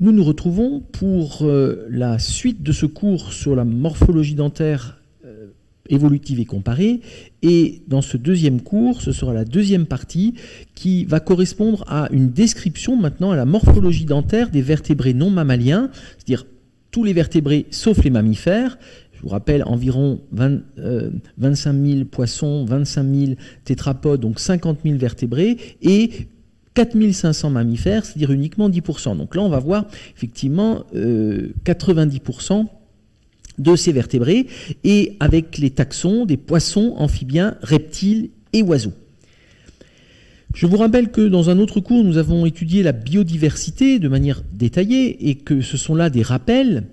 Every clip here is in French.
Nous nous retrouvons pour la suite de ce cours sur la morphologie dentaire évolutive et comparée. Et dans ce deuxième cours, ce sera la deuxième partie qui va correspondre à une description maintenant à la morphologie dentaire des vertébrés non mammaliens, c'est-à-dire tous les vertébrés sauf les mammifères. Je vous rappelle environ 25 000 poissons, 25 000 tétrapodes, donc 50 000 vertébrés, et 4500 mammifères, c'est-à-dire uniquement 10%. Donc là, on va voir effectivement 90% de ces vertébrés, et avec les taxons des poissons, amphibiens, reptiles et oiseaux. Je vous rappelle que dans un autre cours, nous avons étudié la biodiversité de manière détaillée, et que ce sont là des rappels,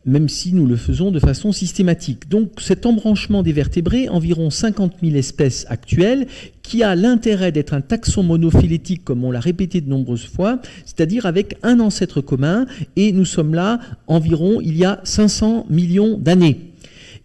même si nous le faisons de façon systématique. Donc cet embranchement des vertébrés, environ 50 000 espèces actuelles, qui a l'intérêt d'être un taxon monophylétique, comme on l'a répété de nombreuses fois, c'est-à-dire avec un ancêtre commun, et nous sommes là environ il y a 500 millions d'années.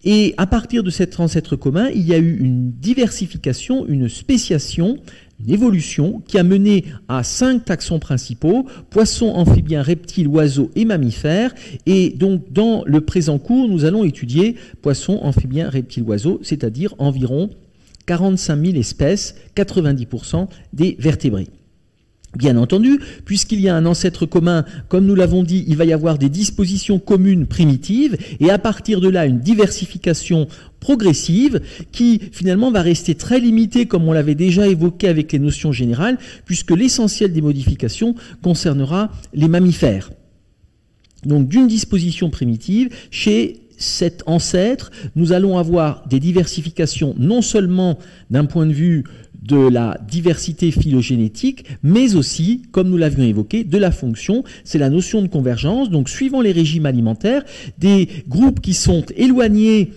Et à partir de cet ancêtre commun, il y a eu une diversification, une spéciation, une évolution qui a mené à 5 taxons principaux, poissons, amphibiens, reptiles, oiseaux et mammifères. Et donc dans le présent cours, nous allons étudier poissons, amphibiens, reptiles, oiseaux, c'est-à-dire environ 45 000 espèces, 90% des vertébrés. Bien entendu, puisqu'il y a un ancêtre commun, comme nous l'avons dit, il va y avoir des dispositions communes primitives, et à partir de là, une diversification progressive qui finalement va rester très limitée, comme on l'avait déjà évoqué avec les notions générales, puisque l'essentiel des modifications concernera les mammifères. Donc d'une disposition primitive, chez cet ancêtre, nous allons avoir des diversifications non seulement d'un point de vue de la diversité phylogénétique, mais aussi, comme nous l'avions évoqué, de la fonction, c'est la notion de convergence. Donc, suivant les régimes alimentaires, des groupes qui sont éloignés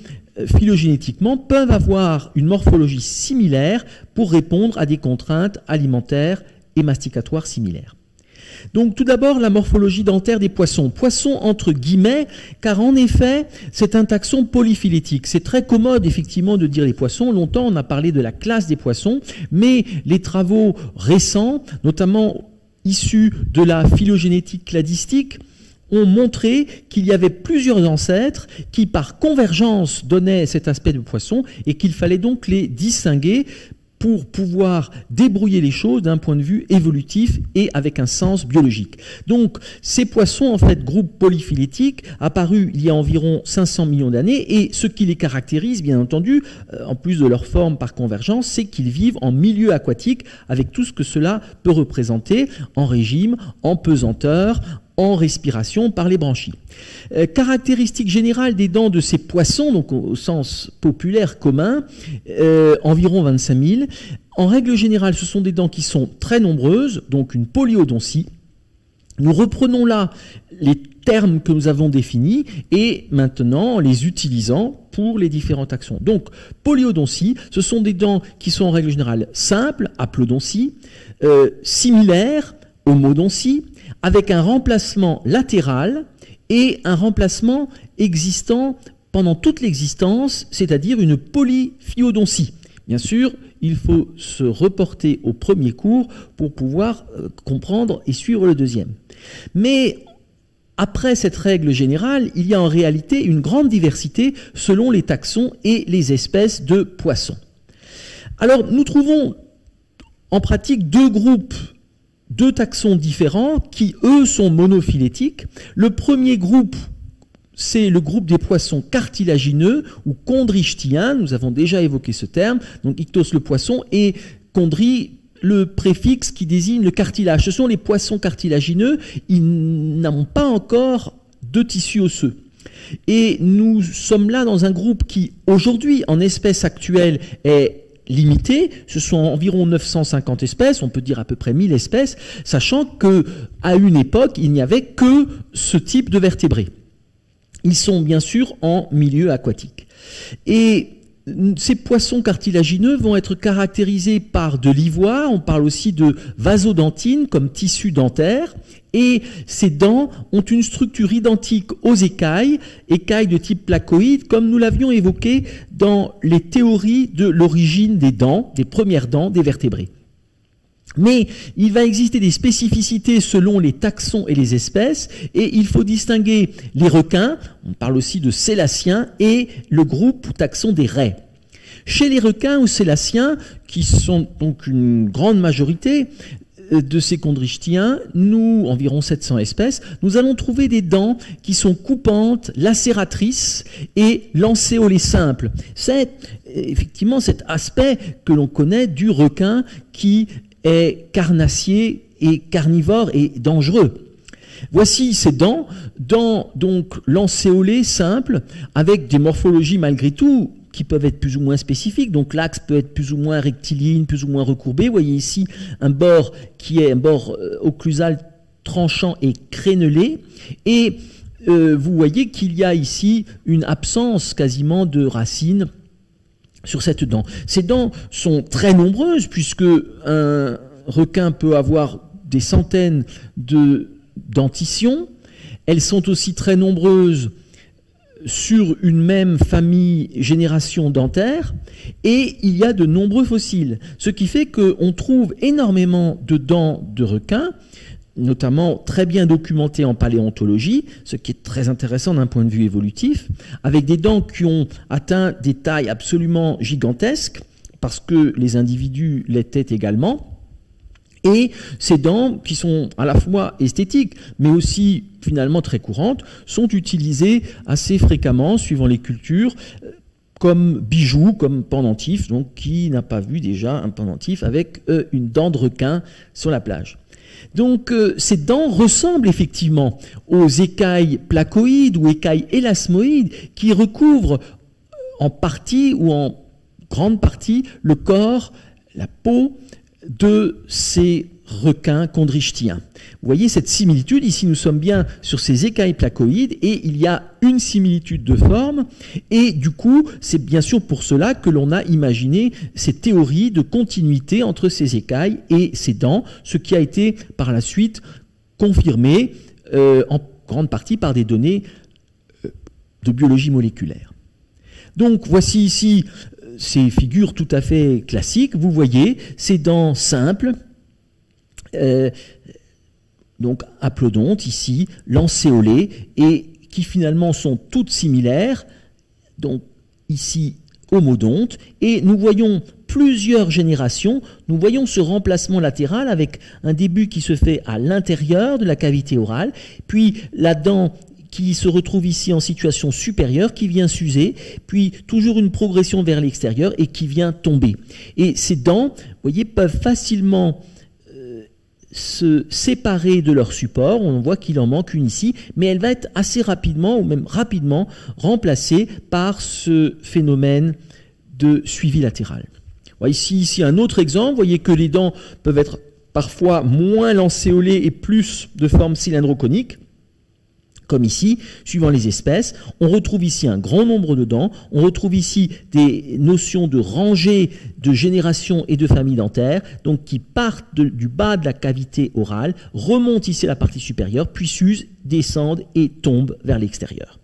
phylogénétiquement peuvent avoir une morphologie similaire pour répondre à des contraintes alimentaires et masticatoires similaires. Donc tout d'abord la morphologie dentaire des poissons. Poissons entre guillemets, car en effet c'est un taxon polyphylétique. C'est très commode effectivement de dire les poissons. Longtemps on a parlé de la classe des poissons, mais les travaux récents, notamment issus de la phylogénétique cladistique, ont montré qu'il y avait plusieurs ancêtres qui par convergence donnaient cet aspect de poisson et qu'il fallait donc les distinguer pour pouvoir débrouiller les choses d'un point de vue évolutif et avec un sens biologique. Donc, ces poissons, en fait, groupe polyphylétique, apparus il y a environ 500 millions d'années, et ce qui les caractérise, bien entendu, en plus de leur forme par convergence, c'est qu'ils vivent en milieu aquatique, avec tout ce que cela peut représenter en régime, en pesanteur, en respiration par les branchies. Caractéristique générale des dents de ces poissons, donc au sens populaire commun, environ 25 000. En règle générale, ce sont des dents qui sont très nombreuses, donc une polyodontie. Nous reprenons là les termes que nous avons définis et maintenant en les utilisant pour les différents taxons. Donc, polyodontie, ce sont des dents qui sont en règle générale simples, haplodontie, similaires, homodontie, avec un remplacement latéral et un remplacement existant pendant toute l'existence, c'est-à-dire une polyphyodontie. Bien sûr, il faut se reporter au premier cours pour pouvoir comprendre et suivre le deuxième. Mais après cette règle générale, il y a en réalité une grande diversité selon les taxons et les espèces de poissons. Alors, nous trouvons en pratique deux taxons différents qui, eux, sont monophylétiques. Le premier groupe, c'est le groupe des poissons cartilagineux ou chondrichtiens. Nous avons déjà évoqué ce terme. Donc, ichthos le poisson et chondri le préfixe qui désigne le cartilage. Ce sont les poissons cartilagineux. Ils n'ont pas encore de tissu osseux. Et nous sommes là dans un groupe qui, aujourd'hui, en espèce actuelle, est limité. Ce sont environ 950 espèces, on peut dire à peu près 1000 espèces, sachant que à une époque, il n'y avait que ce type de vertébrés. Ils sont bien sûr en milieu aquatique. Et ces poissons cartilagineux vont être caractérisés par de l'ivoire, on parle aussi de vasodentine comme tissu dentaire, et ces dents ont une structure identique aux écailles de type placoïde, comme nous l'avions évoqué dans les théories de l'origine des dents, des premières dents des vertébrés. Mais il va exister des spécificités selon les taxons et les espèces, et il faut distinguer les requins, on parle aussi de sélaciens, et le groupe ou taxon des raies. Chez les requins ou sélaciens, qui sont donc une grande majorité de ces chondrichtiens, nous, environ 700 espèces, nous allons trouver des dents qui sont coupantes, lacératrices et lancéolées simples. C'est effectivement cet aspect que l'on connaît du requin qui est carnassier et carnivore et dangereux. Voici ces dents donc lancéolées simples, avec des morphologies malgré tout qui peuvent être plus ou moins spécifiques. Donc l'axe peut être plus ou moins rectiligne, plus ou moins recourbé. Vous voyez ici un bord qui est un bord occlusal tranchant et crénelé. Et vous voyez qu'il y a ici une absence quasiment de racines sur cette dent. Ces dents sont très nombreuses puisque un requin peut avoir des centaines de dentitions. Elles sont aussi très nombreuses sur une même famille génération dentaire, et il y a de nombreux fossiles, ce qui fait qu'on trouve énormément de dents de requins, notamment très bien documentées en paléontologie, ce qui est très intéressant d'un point de vue évolutif, avec des dents qui ont atteint des tailles absolument gigantesques, parce que les individus l'étaient également. Et ces dents, qui sont à la fois esthétiques, mais aussi finalement très courantes, sont utilisées assez fréquemment, suivant les cultures, comme bijoux, comme pendentifs. Donc, qui n'a pas vu déjà un pendentif avec une dent de requin sur la plage? Donc, ces dents ressemblent effectivement aux écailles placoïdes ou écailles élasmoïdes qui recouvrent en partie ou en grande partie le corps, la peau de ces requins chondrichtiens. Vous voyez cette similitude, ici nous sommes bien sur ces écailles placoïdes et il y a une similitude de forme, et du coup c'est bien sûr pour cela que l'on a imaginé ces théories de continuité entre ces écailles et ces dents, ce qui a été par la suite confirmé en grande partie par des données de biologie moléculaire. Donc voici ici ces figures tout à fait classiques. Vous voyez ces dents simples, donc aplodontes ici, lancéolées, et qui finalement sont toutes similaires, donc ici homodontes, et nous voyons plusieurs générations, nous voyons ce remplacement latéral avec un début qui se fait à l'intérieur de la cavité orale, puis la dent qui se retrouve ici en situation supérieure, qui vient s'user, puis toujours une progression vers l'extérieur et qui vient tomber. Et ces dents, vous voyez, peuvent facilement se séparer de leur support. On voit qu'il en manque une ici, mais elle va être assez rapidement, ou même rapidement, remplacée par ce phénomène de suivi latéral. Voilà, ici un autre exemple. Vous voyez que les dents peuvent être parfois moins lancéolées et plus de forme cylindro-conique, comme ici, suivant les espèces. On retrouve ici un grand nombre de dents, on retrouve ici des notions de rangée, de génération et de famille dentaire, donc qui partent du bas de la cavité orale, remontent ici à la partie supérieure, puis s'usent, descendent et tombent vers l'extérieur.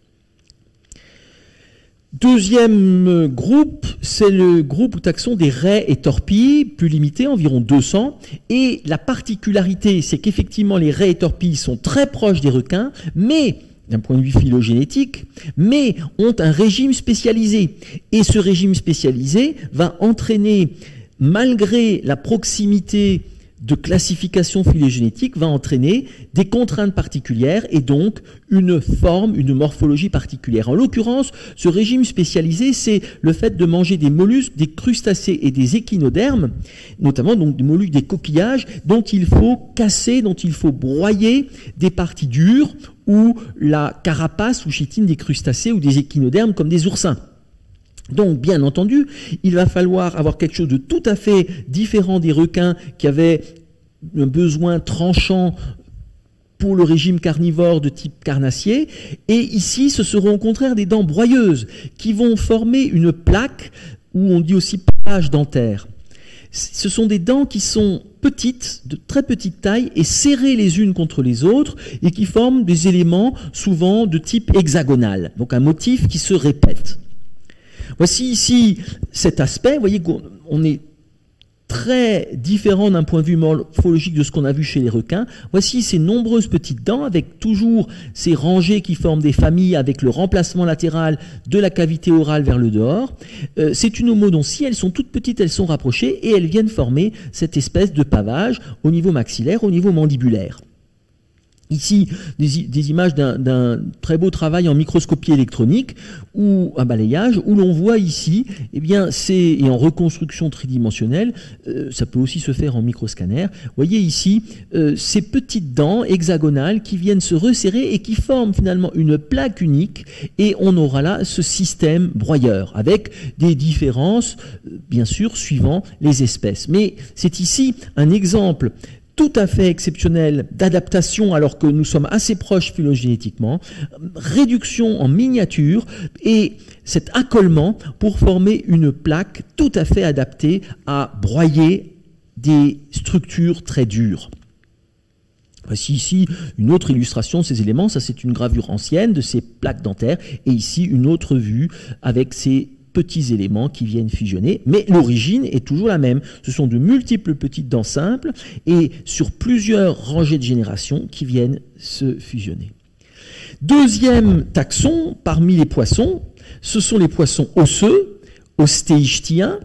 Deuxième groupe, c'est le groupe ou taxon des raies et torpilles, plus limité, environ 200. Et la particularité, c'est qu'effectivement les raies et torpilles sont très proches des requins, mais d'un point de vue phylogénétique, mais ont un régime spécialisé. Et ce régime spécialisé va entraîner, malgré la proximité de classification phylogénétique, va entraîner des contraintes particulières et donc une forme, une morphologie particulière. En l'occurrence, ce régime spécialisé, c'est le fait de manger des mollusques, des crustacés et des échinodermes, notamment donc des mollusques, des coquillages, dont il faut casser, dont il faut broyer des parties dures ou la carapace ou chitine des crustacés ou des échinodermes comme des oursins. Donc, bien entendu, il va falloir avoir quelque chose de tout à fait différent des requins qui avaient un besoin tranchant pour le régime carnivore de type carnassier. Et ici, ce seront au contraire des dents broyeuses qui vont former une plaque, ou on dit aussi plage dentaire. Ce sont des dents qui sont petites, de très petite taille, et serrées les unes contre les autres, et qui forment des éléments souvent de type hexagonal. Donc un motif qui se répète. Voici ici cet aspect, vous voyez qu'on est très différent d'un point de vue morphologique de ce qu'on a vu chez les requins. Voici ces nombreuses petites dents avec toujours ces rangées qui forment des familles avec le remplacement latéral de la cavité orale vers le dehors. C'est une homodontie, elles sont toutes petites, elles sont rapprochées et elles viennent former cette espèce de pavage au niveau maxillaire, au niveau mandibulaire. Ici, des images d'un très beau travail en microscopie électronique ou un balayage où l'on voit ici, eh bien, et en reconstruction tridimensionnelle, ça peut aussi se faire en microscanner. Vous voyez ici ces petites dents hexagonales qui viennent se resserrer et qui forment finalement une plaque unique et on aura là ce système broyeur avec des différences, bien sûr, suivant les espèces. Mais c'est ici un exemple tout à fait exceptionnel d'adaptation alors que nous sommes assez proches phylogénétiquement, réduction en miniature et cet accolement pour former une plaque tout à fait adaptée à broyer des structures très dures. Voici ici une autre illustration de ces éléments, ça c'est une gravure ancienne de ces plaques dentaires et ici une autre vue avec ces petits éléments qui viennent fusionner, mais l'origine est toujours la même. Ce sont de multiples petites dents simples et sur plusieurs rangées de générations qui viennent se fusionner. Deuxième taxon parmi les poissons, ce sont les poissons osseux, ostéichtiens,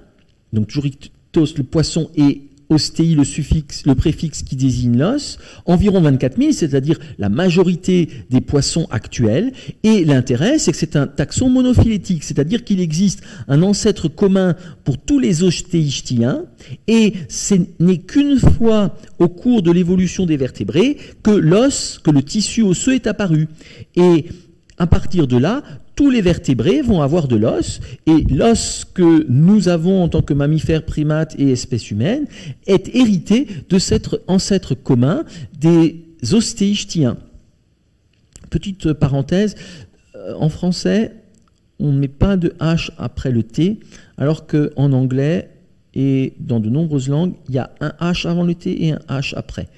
donc toujours ictos, le poisson, et ostéi, le préfixe qui désigne l'os, environ 24 000, c'est-à-dire la majorité des poissons actuels. Et l'intérêt, c'est que c'est un taxon monophylétique, c'est-à-dire qu'il existe un ancêtre commun pour tous les ostéichtiens, et ce n'est qu'une fois au cours de l'évolution des vertébrés que l'os, que le tissu osseux est apparu. Et à partir de là, tous les vertébrés vont avoir de l'os, et l'os que nous avons en tant que mammifères, primates et espèces humaines est hérité de cet ancêtre commun des ostéichtiens. Petite parenthèse, en français, on ne met pas de H après le T, alors qu'en anglais et dans de nombreuses langues, il y a un H avant le T et un H après.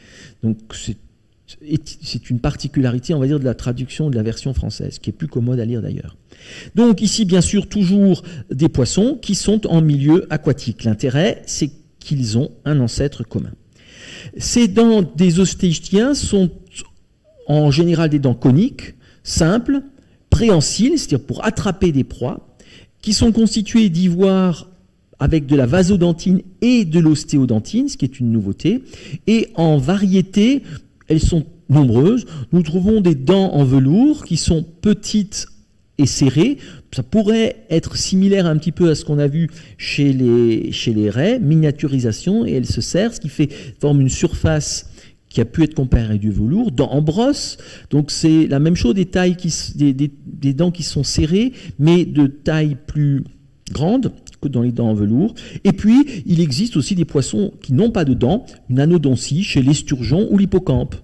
Donc c'est une particularité, on va dire, de la traduction de la version française, qui est plus commode à lire d'ailleurs. Donc ici, bien sûr, toujours des poissons qui sont en milieu aquatique. L'intérêt, c'est qu'ils ont un ancêtre commun. Ces dents des ostéichtiens sont en général des dents coniques, simples, préhensiles, c'est-à-dire pour attraper des proies, qui sont constituées d'ivoire avec de la vasodentine et de l'ostéodentine, ce qui est une nouveauté, et en variété. Elles sont nombreuses. Nous trouvons des dents en velours qui sont petites et serrées. Ça pourrait être similaire un petit peu à ce qu'on a vu chez les raies, miniaturisation, et elles se serrent, ce qui forme une surface qui a pu être comparée à du velours. Dents en brosse, donc c'est la même chose, des dents qui sont serrées, mais de taille plus grande que dans les dents en velours. Et puis, il existe aussi des poissons qui n'ont pas de dents, une anodontie chez l'esturgeon ou l'hippocampe.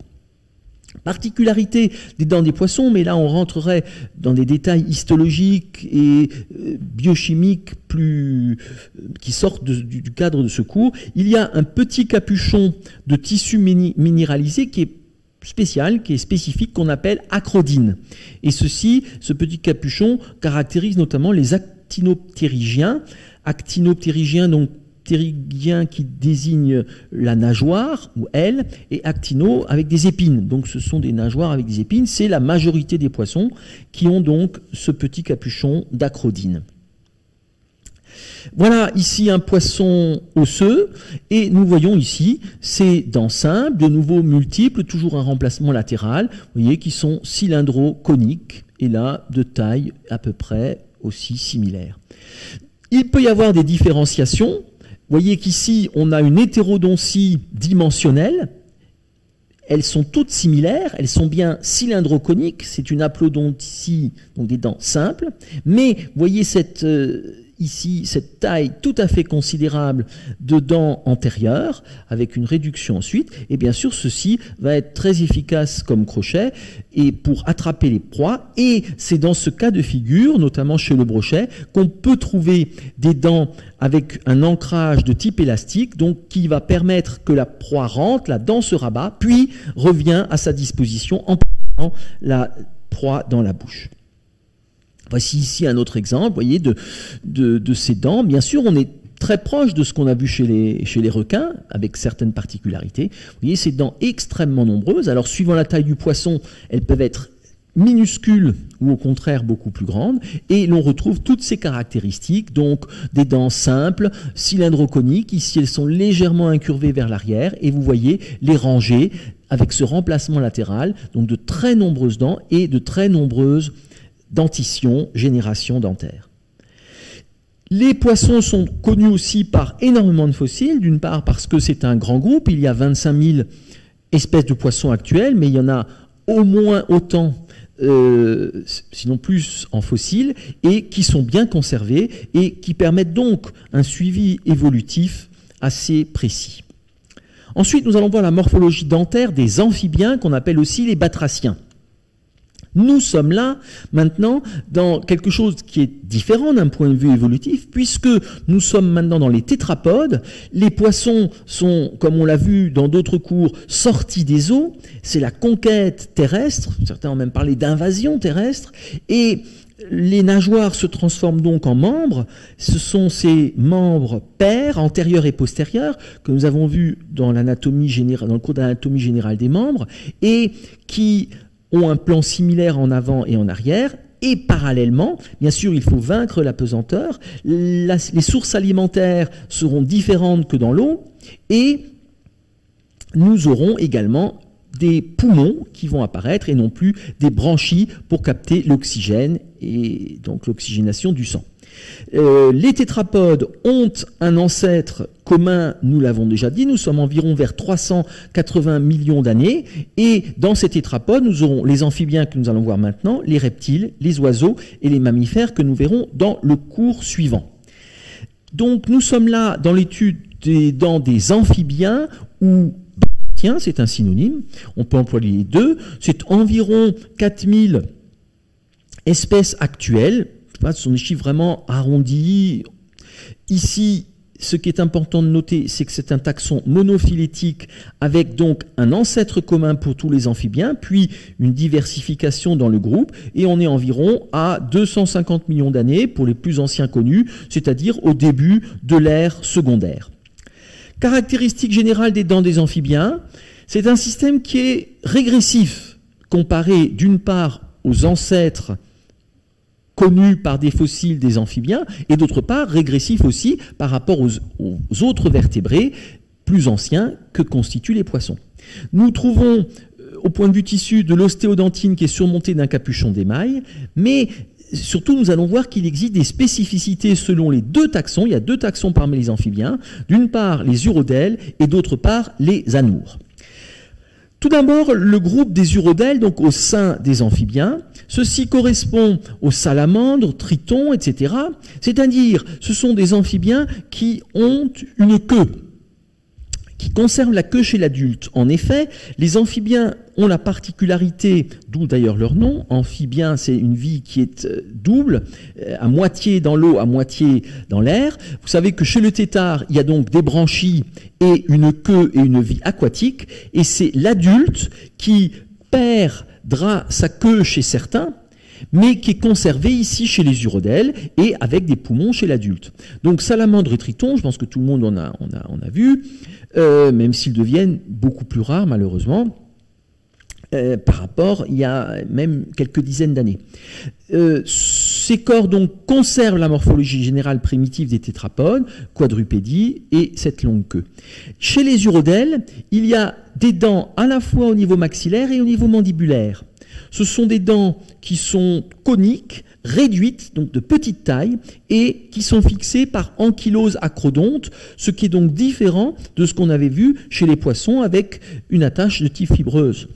Particularité des dents des poissons, mais là on rentrerait dans des détails histologiques et biochimiques qui sortent du cadre de ce cours. Il y a un petit capuchon de tissu minéralisé qui est spécial, qui est spécifique, qu'on appelle acrodine. Et ce petit capuchon caractérise notamment les actinoptérygiens. Actinoptérygiens, donc ptérygien qui désigne la nageoire, ou aile, et actino avec des épines. Donc ce sont des nageoires avec des épines. C'est la majorité des poissons qui ont donc ce petit capuchon d'acrodine. Voilà ici un poisson osseux, et nous voyons ici ces dents simples, de nouveau multiples, toujours un remplacement latéral, vous voyez, qui sont cylindro-coniques, et là de taille à peu près aussi similaire. Il peut y avoir des différenciations. Vous voyez qu'ici, on a une hétérodontie dimensionnelle. Elles sont toutes similaires, elles sont bien cylindro-coniques, c'est une haplodontie, donc des dents simples. Mais vous voyez ici cette taille tout à fait considérable de dents antérieures, avec une réduction ensuite. Et bien sûr, ceci va être très efficace comme crochet et pour attraper les proies. Et c'est dans ce cas de figure, notamment chez le brochet, qu'on peut trouver des dents avec un ancrage de type élastique, donc qui va permettre que la proie rentre, la dent se rabat, puis revient à sa disposition en prenant la proie dans la bouche. Voici ici un autre exemple, vous voyez, de ces dents. Bien sûr, on est très proche de ce qu'on a vu chez les requins, avec certaines particularités. Vous voyez, ces dents extrêmement nombreuses. Alors, suivant la taille du poisson, elles peuvent être minuscules ou au contraire beaucoup plus grandes, et l'on retrouve toutes ces caractéristiques, donc des dents simples, cylindro-coniques. Ici, elles sont légèrement incurvées vers l'arrière, et vous voyez les rangées avec ce remplacement latéral, donc de très nombreuses dents et de très nombreuses dentitions, générations dentaires. Les poissons sont connus aussi par énormément de fossiles, d'une part parce que c'est un grand groupe, il y a 25 000 espèces de poissons actuelles, mais il y en a au moins autant, sinon plus en fossiles, et qui sont bien conservés et qui permettent donc un suivi évolutif assez précis. Ensuite, nous allons voir la morphologie dentaire des amphibiens, qu'on appelle aussi les batraciens. Nous sommes là, maintenant, dans quelque chose qui est différent d'un point de vue évolutif, puisque nous sommes maintenant dans les tétrapodes. Les poissons sont, comme on l'a vu dans d'autres cours, sortis des eaux. C'est la conquête terrestre, certains ont même parlé d'invasion terrestre, et les nageoires se transforment donc en membres. Ce sont ces membres paires, antérieurs et postérieurs, que nous avons vus dans l'anatomie générale, dans le cours d'anatomie générale des membres, et qui ont un plan similaire en avant et en arrière, et parallèlement, bien sûr, il faut vaincre la pesanteur, les sources alimentaires seront différentes que dans l'eau, et nous aurons également des poumons qui vont apparaître et non plus des branchies pour capter l'oxygène et donc l'oxygénation du sang. Les tétrapodes ont un ancêtre commun, nous l'avons déjà dit, nous sommes environ vers 380 millions d'années, et dans ces tétrapodes, nous aurons les amphibiens que nous allons voir maintenant, les reptiles, les oiseaux et les mammifères que nous verrons dans le cours suivant. Donc nous sommes là dans l'étude dans des amphibiens ou tiens, c'est un synonyme, on peut employer les deux, c'est environ 4000 espèces actuelles. Ce sont des chiffres vraiment arrondis. Ici, ce qui est important de noter, c'est que c'est un taxon monophylétique avec donc un ancêtre commun pour tous les amphibiens, puis une diversification dans le groupe, et on est environ à 250 millions d'années pour les plus anciens connus, c'est-à-dire au début de l'ère secondaire. Caractéristique générale des dents des amphibiens, c'est un système qui est régressif, comparé d'une part aux ancêtres connus par des fossiles des amphibiens, et d'autre part régressif aussi par rapport aux autres vertébrés plus anciens que constituent les poissons. Nous trouvons au point de vue tissu de l'ostéodontine qui est surmontée d'un capuchon d'émail, mais surtout nous allons voir qu'il existe des spécificités selon les deux taxons. Il y a deux taxons parmi les amphibiens, d'une part les urodèles et d'autre part les anoures. Tout d'abord, le groupe des urodèles, donc au sein des amphibiens, ceci correspond aux salamandres, tritons, etc. C'est-à-dire, ce sont des amphibiens qui ont une queue, qui conservent la queue chez l'adulte. En effet, les amphibiens ont la particularité, d'où d'ailleurs leur nom, amphibien, c'est une vie qui est double, à moitié dans l'eau, à moitié dans l'air. Vous savez que chez le tétard, il y a donc des branchies et une queue et une vie aquatique, et c'est l'adulte qui perdra sa queue chez certains, mais qui est conservé ici chez les urodèles et avec des poumons chez l'adulte. Donc salamandre et triton, je pense que tout le monde en a vu, même s'ils deviennent beaucoup plus rares malheureusement, par rapport il y a même quelques dizaines d'années. Ces corps donc conservent la morphologie générale primitive des tétrapodes, quadrupédie et cette longue queue. Chez les urodèles, il y a des dents à la fois au niveau maxillaire et au niveau mandibulaire. Ce sont des dents qui sont coniques, réduites, donc de petite taille, et qui sont fixées par ankylose acrodonte, ce qui est donc différent de ce qu'on avait vu chez les poissons avec une attache de type fibreuse.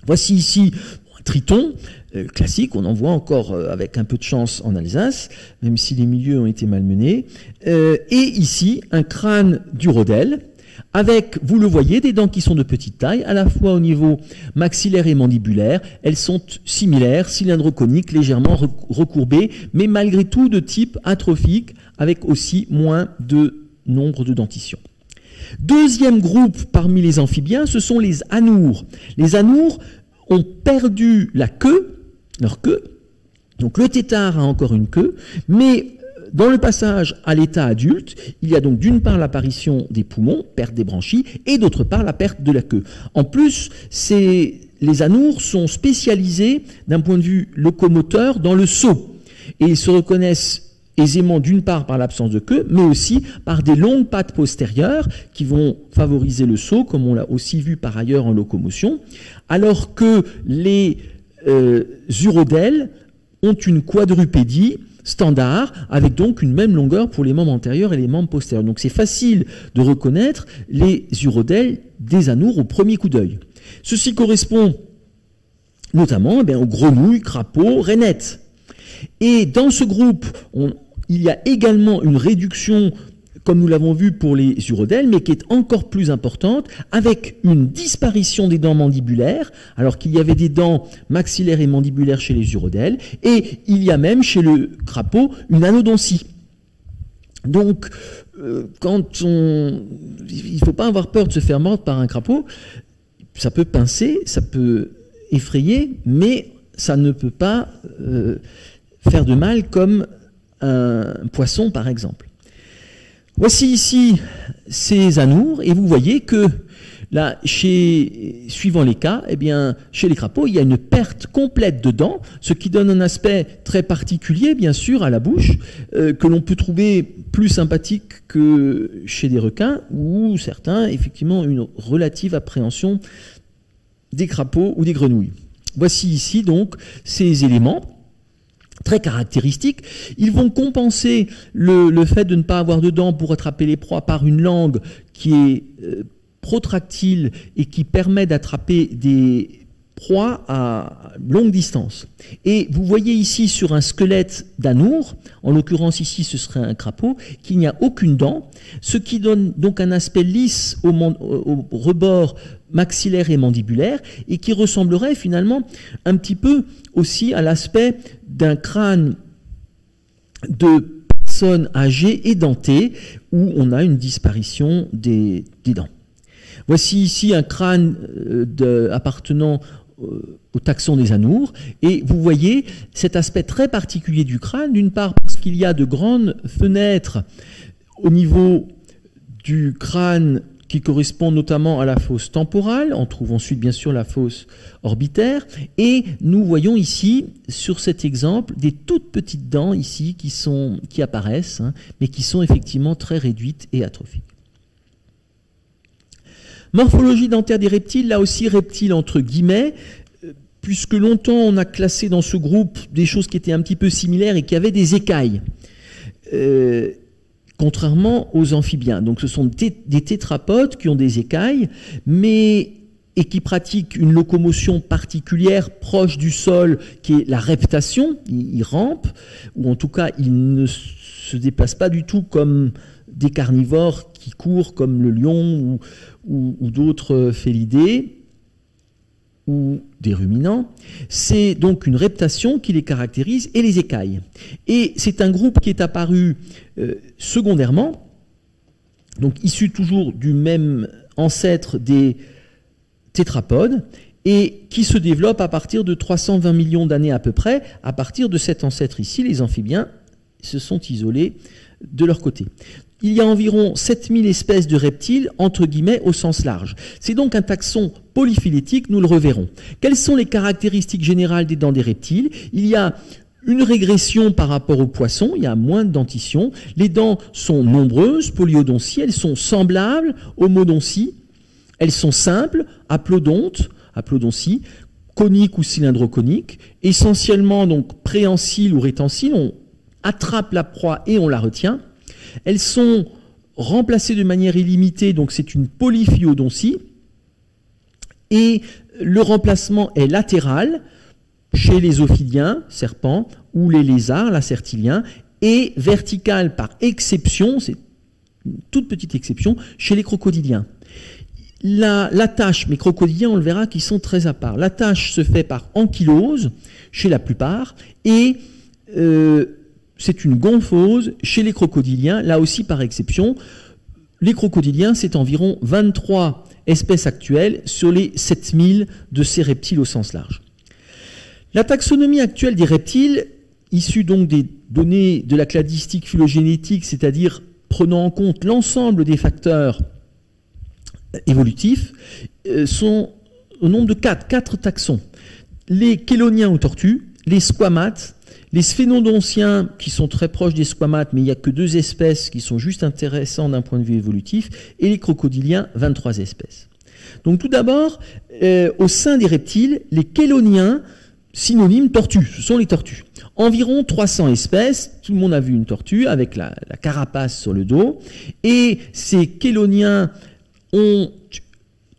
Voici ici un triton classique, on en voit encore avec un peu de chance en Alsace, même si les milieux ont été malmenés, et ici un crâne d'urodèle, avec, vous le voyez, des dents qui sont de petite taille, à la fois au niveau maxillaire et mandibulaire. Elles sont similaires, cylindro-coniques, légèrement recourbées, mais malgré tout de type atrophique, avec aussi moins de nombre de dentitions. Deuxième groupe parmi les amphibiens, ce sont les anoures. Les anoures ont perdu la queue, leur queue. Donc le tétard a encore une queue, mais Dans le passage à l'état adulte, il y a donc d'une part l'apparition des poumons, perte des branchies, et d'autre part la perte de la queue. En plus, les anours sont spécialisés d'un point de vue locomoteur dans le saut. Et ils se reconnaissent aisément d'une part par l'absence de queue, mais aussi par des longues pattes postérieures qui vont favoriser le saut, comme on l'a aussi vu par ailleurs en locomotion, alors que les urodèles ont une quadrupédie standard, avec donc une même longueur pour les membres antérieurs et les membres postérieurs. Donc c'est facile de reconnaître les urodèles des anours au premier coup d'œil. Ceci correspond notamment aux grenouilles, crapauds, rainettes. Et dans ce groupe, il y a également une réduction, comme nous l'avons vu pour les urodèles, mais qui est encore plus importante, avec une disparition des dents mandibulaires, alors qu'il y avait des dents maxillaires et mandibulaires chez les urodèles, et il y a même chez le crapaud une anodontie. Donc, il ne faut pas avoir peur de se faire mordre par un crapaud. Ça peut pincer, ça peut effrayer, mais ça ne peut pas faire de mal comme un poisson, par exemple. Voici ici ces anours, et vous voyez que là, suivant les cas, chez les crapauds, il y a une perte complète de dents, ce qui donne un aspect très particulier, bien sûr, à la bouche, que l'on peut trouver plus sympathique que chez des requins, où certains, effectivement, ont une relative appréhension des crapauds ou des grenouilles. Voici ici, donc, ces éléments très caractéristiques. Ils vont compenser le fait de ne pas avoir de dents pour attraper les proies par une langue qui est protractile et qui permet d'attraper des proies à longue distance. Et vous voyez ici sur un squelette d'anour, en l'occurrence ici ce serait un crapaud, qu'il n'y a aucune dent, ce qui donne donc un aspect lisse au rebord maxillaire et mandibulaire, et qui ressemblerait finalement un petit peu aussi à l'aspect d'un crâne de personnes âgées et dentées, où on a une disparition des dents. Voici ici un crâne appartenant au taxon des anours, et vous voyez cet aspect très particulier du crâne, d'une part parce qu'il y a de grandes fenêtres au niveau du crâne qui correspond notamment à la fosse temporale, on trouve ensuite bien sûr la fosse orbitaire, et nous voyons ici, sur cet exemple, des toutes petites dents ici qui apparaissent, mais qui sont effectivement très réduites et atrophiques. Morphologie dentaire des reptiles, là aussi reptiles entre guillemets, puisque longtemps on a classé dans ce groupe des choses qui étaient un petit peu similaires et qui avaient des écailles. Contrairement aux amphibiens. Donc ce sont des tétrapodes qui ont des écailles, et qui pratiquent une locomotion particulière proche du sol, qui est la reptation. Ils rampent, ou en tout cas ils ne se déplacent pas du tout comme des carnivores qui courent comme le lion ou d'autres félidés, ou des ruminants. C'est donc une reptation qui les caractérise, et les écailles. Et c'est un groupe qui est apparu secondairement, donc issu toujours du même ancêtre des tétrapodes, et qui se développe à partir de 320 millions d'années à peu près. À partir de cet ancêtre ici, les amphibiens se sont isolés de leur côté. Il y a environ 7000 espèces de reptiles, entre guillemets, au sens large. C'est donc un taxon polyphylétique, nous le reverrons. Quelles sont les caractéristiques générales des dents des reptiles? Il y a une régression par rapport aux poissons, il y a moins de dentition. Les dents sont nombreuses, polyodonties, elles sont semblables, homodonties. Elles sont simples, aplodontes, coniques ou cylindroconiques, essentiellement donc préhensiles ou rétensiles. On attrape la proie et on la retient. Elles sont remplacées de manière illimitée, donc c'est une polyphyodontie, et le remplacement est latéral chez les ophidiens, serpents, ou les lézards, lacertiliens, et vertical par exception, c'est une toute petite exception, chez les crocodiliens. L'attache, mes crocodiliens, on le verra, qui sont très à part. L'attache se fait par ankylose chez la plupart, et c'est une gomphose chez les crocodiliens, là aussi par exception. Les crocodiliens, c'est environ 23 espèces actuelles sur les 7000 de ces reptiles au sens large. La taxonomie actuelle des reptiles issu donc des données de la cladistique phylogénétique, c'est-à-dire prenant en compte l'ensemble des facteurs évolutifs, sont au nombre de quatre taxons. Les chéloniens aux tortues, les squamates, les sphénodontiens qui sont très proches des squamates, mais il n'y a que 2 espèces qui sont juste intéressantes d'un point de vue évolutif, et les crocodiliens, 23 espèces. Donc tout d'abord, au sein des reptiles, les chéloniens, synonyme tortue, ce sont les tortues. Environ 300 espèces, tout le monde a vu une tortue avec la carapace sur le dos, et ces chéloniens ont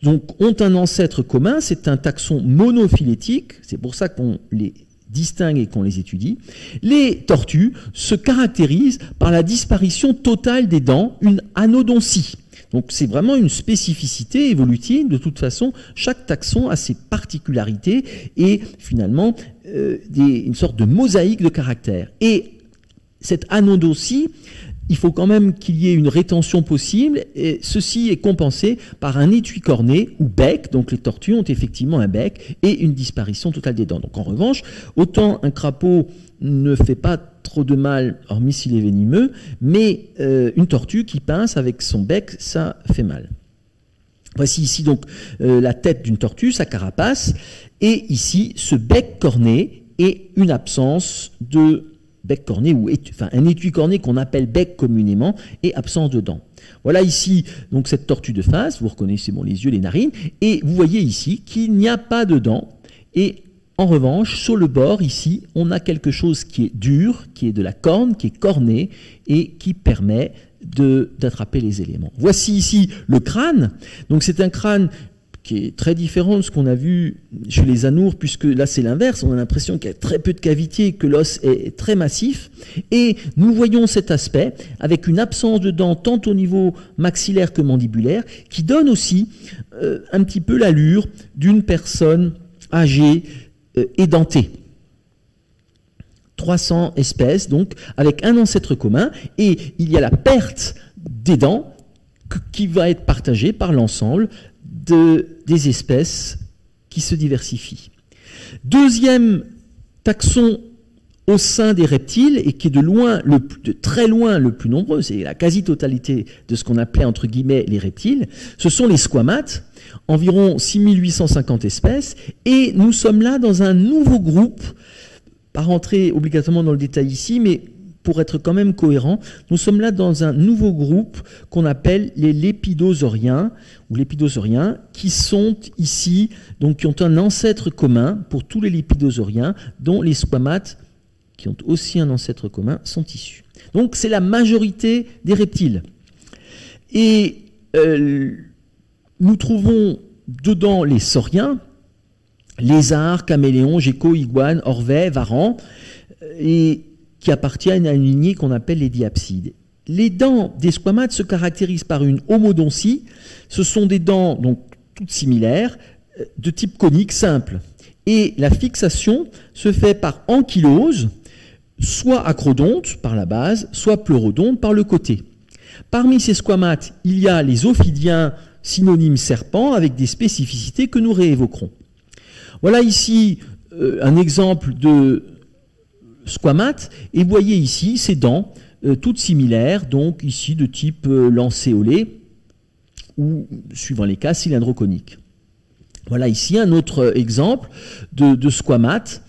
un ancêtre commun, c'est un taxon monophylétique, c'est pour ça qu'on les distingue et qu'on les étudie. Les tortues se caractérisent par la disparition totale des dents, une anodontie. Donc c'est vraiment une spécificité évolutive. De toute façon, chaque taxon a ses particularités et finalement une sorte de mosaïque de caractères. Et cette anodontie, il faut quand même qu'il y ait une rétention possible, et ceci est compensé par un étui corné ou bec, donc les tortues ont effectivement un bec, et une disparition totale des dents. Donc en revanche, autant un crapaud ne fait pas trop de mal, hormis s'il est venimeux, mais une tortue qui pince avec son bec, ça fait mal. Voici ici donc la tête d'une tortue, sa carapace, et ici ce bec corné et une absence de bec corné, ou un étui corné qu'on appelle bec communément, et absence de dents. Voilà ici donc cette tortue de face, vous reconnaissez bon, les yeux, les narines, et vous voyez ici qu'il n'y a pas de dents, et en revanche, sur le bord ici, on a quelque chose qui est dur, qui est de la corne, qui est corné, et qui permet d'attraper les éléments. Voici ici le crâne, donc c'est un crâne qui est très différent de ce qu'on a vu chez les anours, puisque là c'est l'inverse, on a l'impression qu'il y a très peu de cavités, que l'os est très massif, et nous voyons cet aspect avec une absence de dents tant au niveau maxillaire que mandibulaire, qui donne aussi un petit peu l'allure d'une personne âgée, édentée. 300 espèces, donc, avec un ancêtre commun, et il y a la perte des dents qui va être partagée par l'ensemble des espèces qui se diversifient. Deuxième taxon au sein des reptiles, et qui est de très loin le plus nombreux, c'est la quasi-totalité de ce qu'on appelait entre guillemets les reptiles, ce sont les squamates, environ 6850 espèces, et nous sommes là dans un nouveau groupe, pas rentrer obligatoirement dans le détail ici, mais pour être quand même cohérent, nous sommes là dans un nouveau groupe qu'on appelle les lépidosauriens, ou lépidosauriens, qui sont ici, donc qui ont un ancêtre commun pour tous les lépidosauriens, dont les squamates, qui ont aussi un ancêtre commun, sont issus. Donc c'est la majorité des reptiles. Et nous trouvons dedans les sauriens, lézards, caméléons, geckos, iguanes, orvets, varans, et qui appartiennent à une lignée qu'on appelle les diapsides. Les dents des squamates se caractérisent par une homodontie. Ce sont des dents donc toutes similaires, de type conique simple. Et la fixation se fait par ankylose, soit acrodonte par la base, soit pleurodonte par le côté. Parmi ces squamates, il y a les ophidiens, synonyme serpent, avec des spécificités que nous réévoquerons. Voilà ici un exemple de squamate, et vous voyez ici ces dents toutes similaires, donc ici de type lancéolé, ou suivant les cas cylindroconique. Voilà ici un autre exemple de squamate,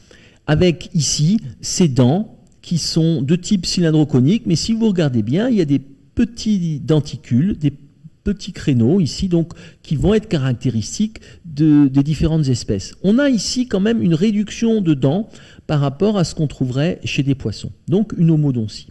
avec ici ces dents qui sont de type cylindroconique, mais si vous regardez bien, il y a des petits denticules, des petits créneaux ici, donc qui vont être caractéristiques des différentes espèces. On a ici quand même une réduction de dents par rapport à ce qu'on trouverait chez des poissons, donc une homodontie.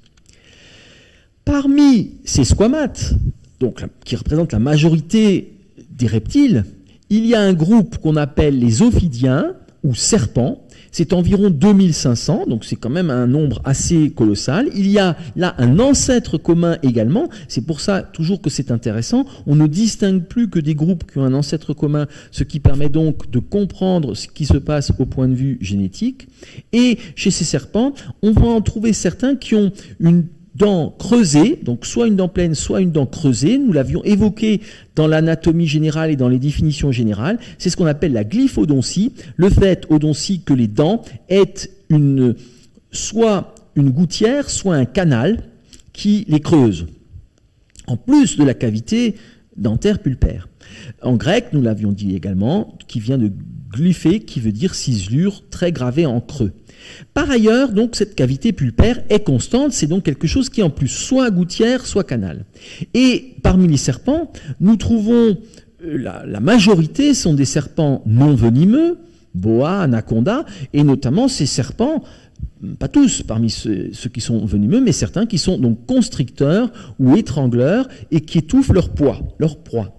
Parmi ces squamates, donc, qui représentent la majorité des reptiles, il y a un groupe qu'on appelle les ophidiens ou serpents. C'est environ 2500, donc c'est quand même un nombre assez colossal. Il y a là un ancêtre commun également, c'est pour ça toujours que c'est intéressant. On ne distingue plus que des groupes qui ont un ancêtre commun, ce qui permet donc de comprendre ce qui se passe au point de vue génétique. Et chez ces serpents, on va en trouver certains qui ont une dent creusée, donc soit une dent pleine, soit une dent creusée. Nous l'avions évoqué dans l'anatomie générale et dans les définitions générales. C'est ce qu'on appelle la glyphodontie, le fait odontie que les dents aient une soit une gouttière, soit un canal qui les creuse, en plus de la cavité dentaire pulpaire. En grec, nous l'avions dit également, qui vient de glyphé, qui veut dire ciselure très gravée en creux. Par ailleurs, donc, cette cavité pulpaire est constante, c'est donc quelque chose qui est en plus soit gouttière, soit canal. Et parmi les serpents, nous trouvons, la majorité sont des serpents non venimeux, boa, anaconda, et notamment ces serpents, pas tous parmi ceux qui sont venimeux, mais certains qui sont donc constricteurs ou étrangleurs et qui étouffent leur proie.